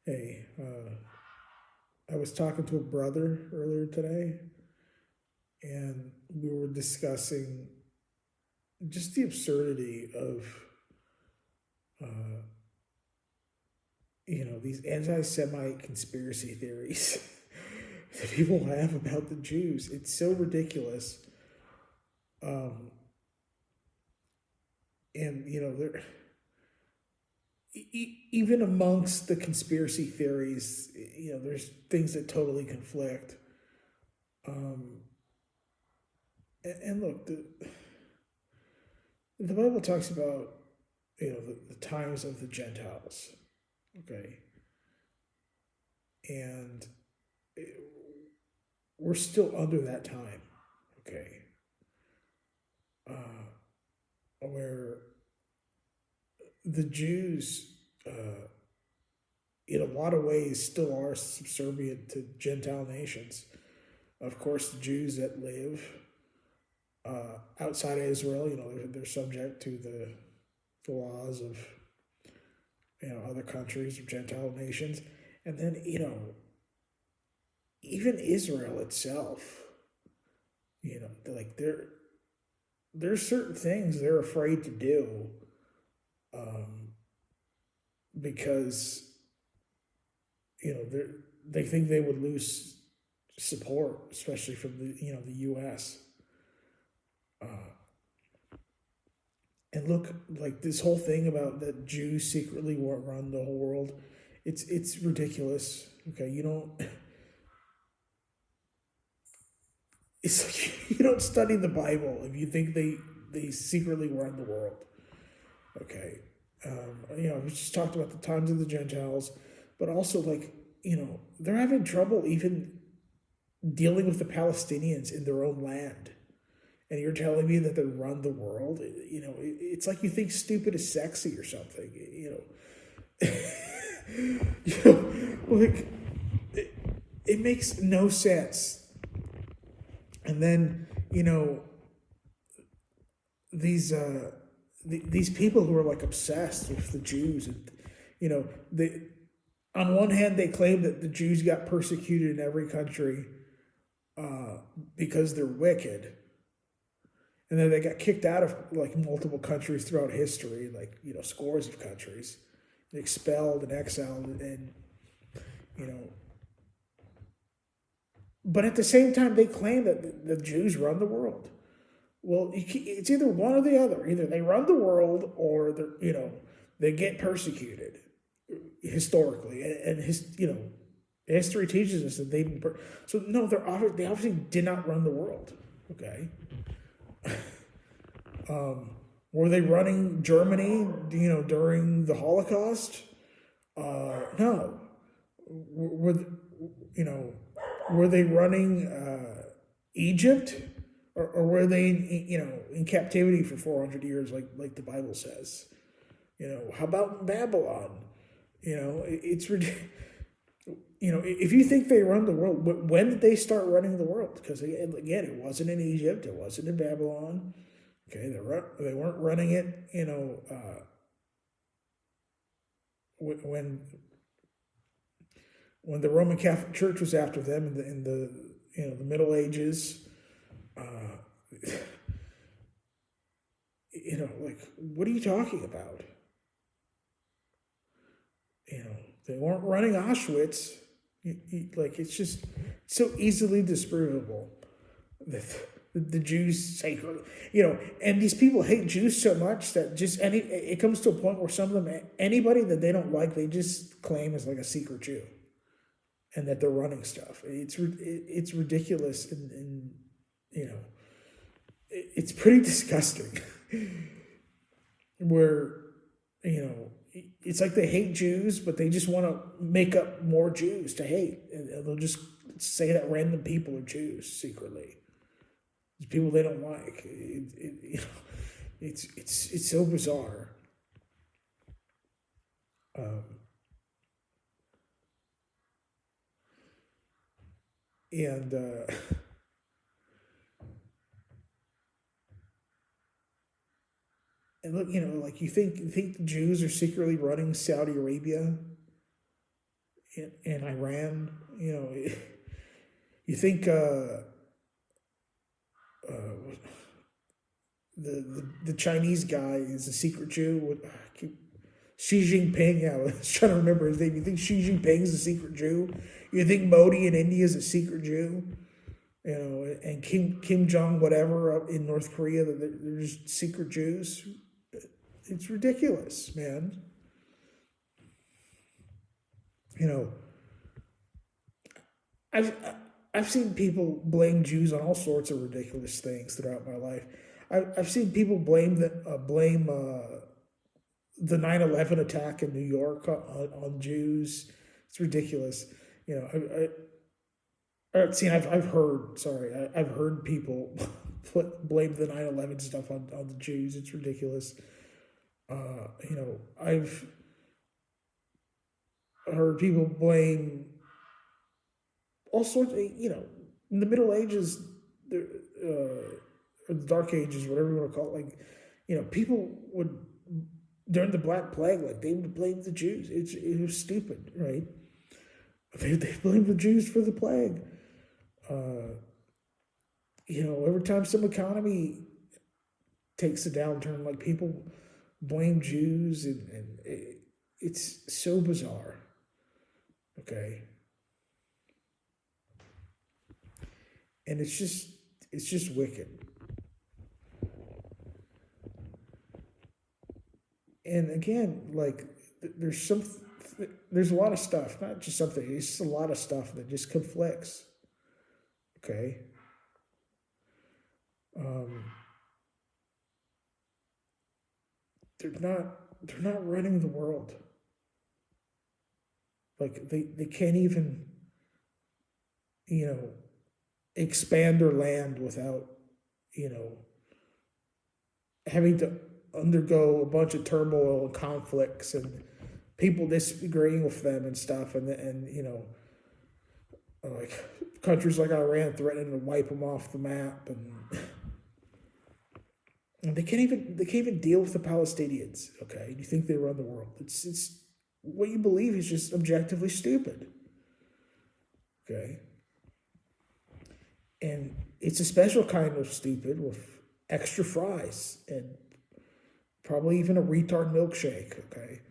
Hey, I was talking to a brother earlier today, and we were discussing just the absurdity of, uh, these anti-Semite conspiracy theories that people have about the Jews. It's so ridiculous, um, and there, even amongst the conspiracy theories, there's things that totally conflict. Um, and look, the Bible talks about the times of the Gentiles, okay, and we're still under that time, okay, where the Jews, in a lot of ways, still are subservient to Gentile nations. Of course, the Jews that live outside of Israel, they're subject to the laws of other countries or Gentile nations, and then even Israel itself, like there's certain things they're afraid to do, because they think they would lose support, especially from the U.S. And look, like this whole thing about that Jews secretly run the whole world, it's ridiculous. Okay, you don't. It's like you don't study the Bible if you think they secretly run the world. Okay, we just talked about the times of the Gentiles, but also like they're having trouble even dealing with the Palestinians in their own land. And you're telling me that they run the world? It's like you think stupid is sexy or something. Like it makes no sense. And then these people who are like obsessed with the Jews, and they, on one hand they claim that the Jews got persecuted in every country because they're wicked. And then they got kicked out of like multiple countries throughout history, like scores of countries, expelled and exiled, and you know. But at the same time, they claim that the Jews run the world. Well, it's either one or the other. Either they run the world, or they get persecuted historically, and history teaches us that they. So no, they obviously did not run the world. Okay. Were they running Germany, during the Holocaust? No. Were were they running Egypt, or were they in captivity for 400 years, like the Bible says? How about Babylon? It's if you think they run the world, when did they start running the world? Because again, it wasn't in Egypt, it wasn't in Babylon. Okay, they weren't running it, when the Roman Catholic Church was after them in the Middle Ages. Like, what are you talking about? They weren't running Auschwitz. Like, it's just so easily disprovable that the Jews say, and these people hate Jews so much that it comes to a point where some of them, anybody that they don't like, they just claim as like a secret Jew, and that they're running stuff. It's ridiculous, and it's pretty disgusting. Where it's like they hate Jews, but they just want to make up more Jews to hate, and they'll just say that random people are Jews secretly. People they don't like. It's so bizarre. And and look, like you think the Jews are secretly running Saudi Arabia. in Iran. You think the Chinese guy is a secret Jew? Xi Jinping, I was trying to remember his name. You think Xi Jinping is a secret Jew? You think Modi in India is a secret Jew? And Kim Jong whatever up in North Korea, they're just secret Jews. It's ridiculous, man. I've I've seen people blame Jews on all sorts of ridiculous things throughout my life. I've seen people blame the 9/11 attack in New York on Jews. It's ridiculous. I've heard. Sorry, I've heard people blame the 9/11 stuff on the Jews. It's ridiculous. I've heard people blame all sorts. In the Middle Ages, or the Dark Ages, whatever you want to call it. People would, during the Black Plague, they would blame the Jews. It was stupid, right? They blamed the Jews for the plague. Every time some economy takes a downturn, people blame Jews, and it's so bizarre. Okay. And it's just wicked. And again, there's a lot of stuff, not just something, it's just a lot of stuff that just conflicts. Okay. They're not running the world. They can't even, expand their land without, having to undergo a bunch of turmoil and conflicts and people disagreeing with them and stuff, and countries like Iran threatening to wipe them off the map, and they can't even deal with the Palestinians. Okay, you think they run the world? It's what you believe is just objectively stupid. Okay, and it's a special kind of stupid with extra fries and probably even a retard milkshake. Okay.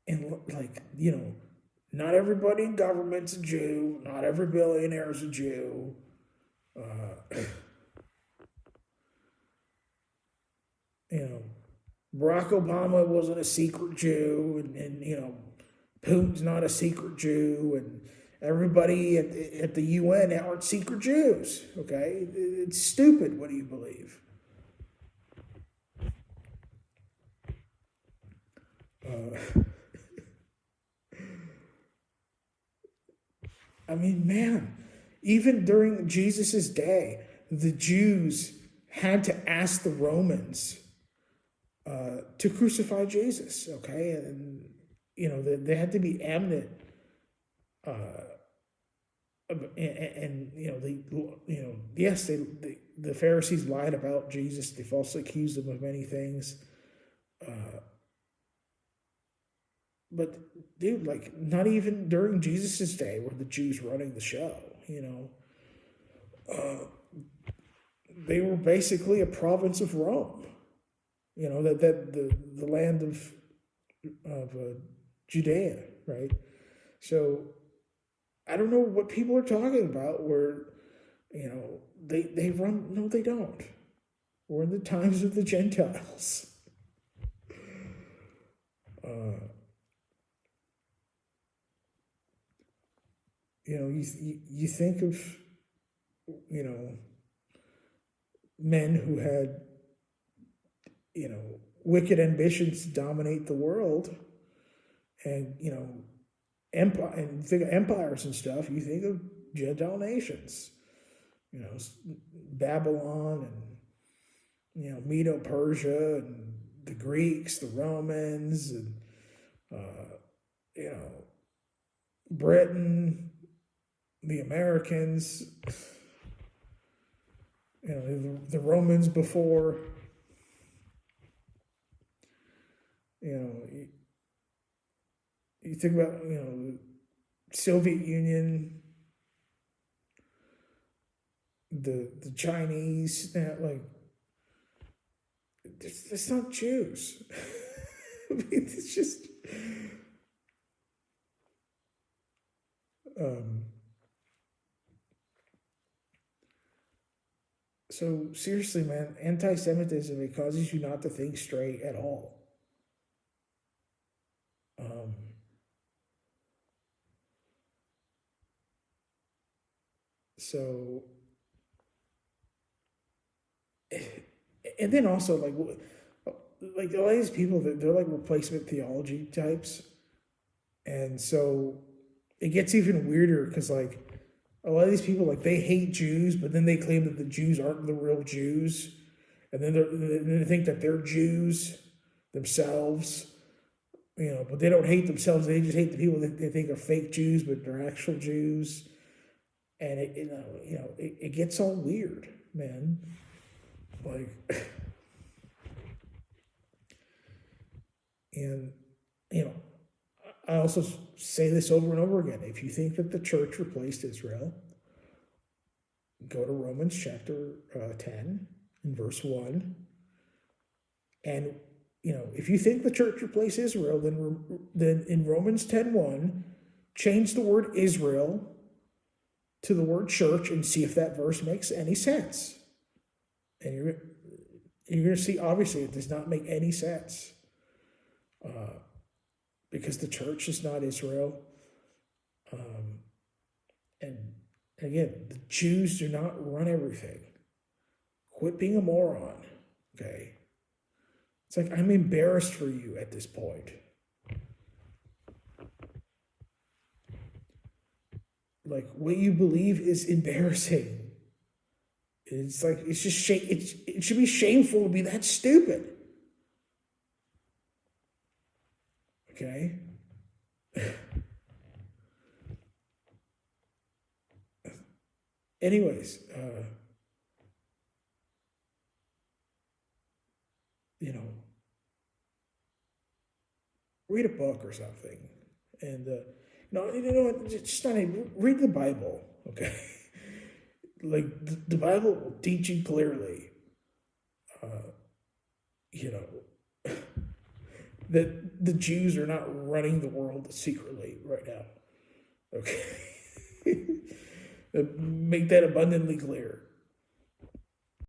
And not everybody in government's a Jew. Not every billionaire is a Jew. Barack Obama wasn't a secret Jew, and Putin's not a secret Jew, and everybody at the UN aren't secret Jews. Okay, it's stupid. What do you believe? Man, even during Jesus's day, the Jews had to ask the Romans to crucify Jesus. Okay, and they had to be eminent. The Pharisees lied about Jesus. They falsely accused him of many things. But dude, not even during Jesus's day were the Jews running the show. They were basically a province of Rome. The land of Judea, right? So I don't know what people are talking about. Where they run. No, they don't. We're in the times of the Gentiles. You think of men who had wicked ambitions to dominate the world, and empire, and think of empires and stuff. You think of Gentile nations, Babylon, and Medo-Persia, and the Greeks, the Romans, and Britain, the Americans. the Romans before, you think about, the Soviet Union, the Chinese, it's not Jews. I mean, it's just, so seriously, man, anti-Semitism, it causes you not to think straight at all. So, and then also like a lot of these people, they're like replacement theology types, and so it gets even weirder because like a lot of these people, like, they hate Jews, but then they claim that the Jews aren't the real Jews, and then they think that they're Jews themselves, but they don't hate themselves. They just hate the people that they think are fake Jews, but they're actual Jews, and it gets all weird, man. Like, and I also say this over and over again. If you think that the church replaced Israel, go to Romans chapter 10 and verse 1. And, if you think the church replaced Israel, then in Romans 10:1, change the word Israel to the word church and see if that verse makes any sense. And you're going to see, obviously, it does not make any sense. Because the church is not Israel. And again, the Jews do not run everything. Quit being a moron, okay? It's like, I'm embarrassed for you at this point. Like, what you believe is embarrassing. It's like, it's just it should be shameful to be that stupid. Okay? Anyways, read a book or something. And, just not even, read the Bible, okay? Like, the Bible will teach you clearly, that the Jews are not running the world secretly right now, okay? Make that abundantly clear.